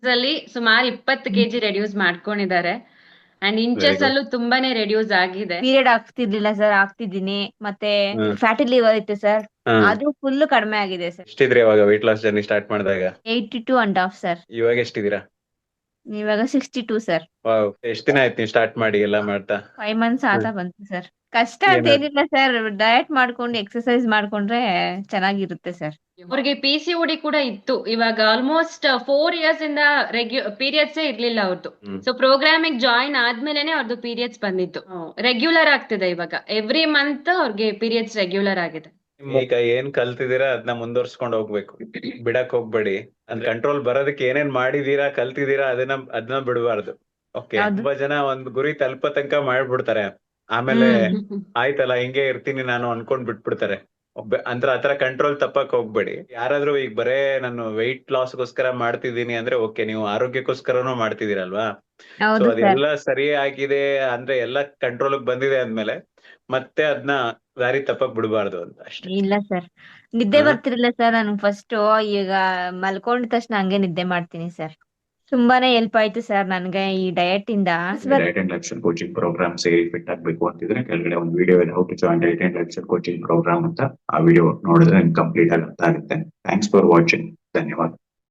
ಅಲ್ಲಿ ಸುಮಾರು 20 kg reduce ಮಾಡ್ಕೊಂಡಿದ್ದಾರೆ ಅಂಡ್ Very ಇಂಚಸ್ good. ಅಲ್ಲೂ ತುಂಬಾನೇ ರೆಡ್ಯೂಸ್ ಆಗಿದೆ. ಪೀರಿಯಡ್ ಆಗ್ತಿರ್ಲಿಲ್ಲ ಸರ್, ಆಗ್ತಿದ್ದೀನಿ. ಮತ್ತೆ ಫ್ಯಾಟಿ ಲಿವರ್ ಇತ್ತು ಸರ್, ಅದು ಫುಲ್ ಕಡಿಮೆ ಆಗಿದೆ ಸರ್. ಎಷ್ಟಿದ್ರಿ ಅವಾಗ weight loss ಜರ್ನಿ ಸ್ಟಾರ್ಟ್ ಮಾಡಿದಾಗ? 82.5 ಸರ್. ಇವಾಗ ಎಷ್ಟಿದ್ದೀರಾ? ಇವಾಗ 62 ಸರ್. ವಾವ್, ಎಷ್ಟ್ ದಿನ ಆಯ್ತು ನೀವು ಸ್ಟಾರ್ಟ್ ಮಾಡಿ ಎಲ್ಲ ಮಾಡ್ತಾ? 5 ಮಂತ್ಸ್ ಆತ ಬಂತು ಸರ್. ಕಷ್ಟ ಅಂತ ಏನಾದ್ರು- ಏನಿಲ್ಲ ಸರ್, ಡಯಟ್ ಮಾಡ್ಕೊಂಡು ಎಕ್ಸರ್ಸೈಸ್ ಮಾಡ್ಕೊಂಡ್ರೆ ಚೆನ್ನಾಗಿರುತ್ತೆ ಸರ್. ಅವ್ರಿಗೆ PCOD ಕೂಡ ಇತ್ತು. ಇವಾಗ ಆಲ್ಮೋಸ್ಟ್ 4 years ಇಂದ ಪೀರಿಯಡ್ಸ್ ಇರ್ಲಿಲ್ಲ ಅವ್ರದ್ದು. ಸೊ ಪ್ರೋಗ್ರಾಮಿಗೆ ಜಾಯಿನ್ ಆದ್ಮೇಲೆನೆ ಅವ್ರದ್ದು ಪೀರಿಯಡ್ಸ್ ಬಂದಿತ್ತು. ರೆಗ್ಯುಲರ್ ಆಗ್ತಿದೆ ಇವಾಗ. ಎವ್ರಿ ಮಂತ್ ಅವ್ರಿಗೆ ಪೀರಿಯಡ್ಸ್ ರೆಗ್ಯುಲರ್ ಆಗಿದೆ. ಈಗ ಏನ್ ಕಲ್ತಿದೀರಾ ಅದನ್ನ ಮುಂದುವರ್ಸ್ಕೊಂಡ್ ಹೋಗ್ಬೇಕು, ಬಿಡಕ್ ಹೋಗ್ಬೇಡಿ. ಅಂದ್ರೆ ಕಂಟ್ರೋಲ್ ಬರೋದಕ್ಕೆ ಏನೇನ್ ಮಾಡಿದೀರಾ ಕಲ್ತಿದೀರಾ ಅದನ್ನ ಬಿಡಬಾರ್ದು. ಓಕೆ, ಹೌದು. ತುಂಬಾ ಜನ ಒಂದ್ ಗುರಿ ತಲುಪೋ ತನಕ ಮಾಡ್ಬಿಡ್ತಾರೆ, ಆಮೇಲೆ ಆಯ್ತಲ್ಲ ಹಿಂಗೆ ಇರ್ತೀನಿ ನಾನು ಅನ್ಕೊಂಡ್ ಬಿಟ್ಬಿಡ್ತಾರೆ. ಅಂದ್ರೆ ಆತರ ಕಂಟ್ರೋಲ್ ತಪ್ಪಕ್ ಹೋಗ್ಬೇಡಿ. ಯಾರಾದ್ರೂ ಈಗ ಬರೇ ನಾನು ವೆಯ್ಟ್ ಲಾಸ್ಗೋಸ್ಕರ ಮಾಡ್ತಿದ್ದೀನಿ ಅಂದ್ರೆ ಓಕೆ, ನೀವು ಆರೋಗ್ಯಕ್ಕೋಸ್ಕರನೂ ಮಾಡ್ತಿದ್ದೀರಲ್ವಾ? ಸೊ ಹೌದು ಸರ್. ಅದೆಲ್ಲ ಸರಿ ಆಗಿದೆ ಅಂದ್ರೆ ಎಲ್ಲ ಕಂಟ್ರೋಲ್ ಬಂದಿದೆ ಅಂದ್ಮೇಲೆ ಮತ್ತೆ ಅದನ್ನ ದಾರಿ ತಪ್ಪಕ್ ಬಿಡಬಾರ್ದು ಅಂತ ಅಷ್ಟೇ. ಇಲ್ಲ ಸರ್, ನಿದ್ದೆ ಬರ್ತಿರ್ಲಿಲ್ಲ ಸರ್ ನಾನು ಫಸ್ಟ್. ಈಗ ಮಲ್ಕೊಂಡಿದ ತಕ್ಷಣ ಹಂಗೆ ನಿದ್ದೆ ಮಾಡ್ತೀನಿ ಸರ್. ತುಂಬಾನೇ ಹೆಲ್ಪ್ ಆಯ್ತು ಸರ್ ನನ್ಗೆ ಈ ಡಯಟ್ ಇಂದ. Diet and lifestyle coaching program ಸೇರಿ ಫಿಟ್ ಆಗ್ಬೇಕು ಅಂತಿದ್ರೆ ಕೆಳಗಡೆ ಒಂದು ವಿಡಿಯೋ ಇದೆ, how to join diet and lifestyle coaching program ಅಂತ. ಆ ವಿಡಿಯೋ ನೋಡಿದ್ರೆ ಕಂಪ್ಲೀಟ್ ಆಗಿ ಅರ್ಥ ಆಗುತ್ತೆ. Thanks for watching. ಧನ್ಯವಾದ.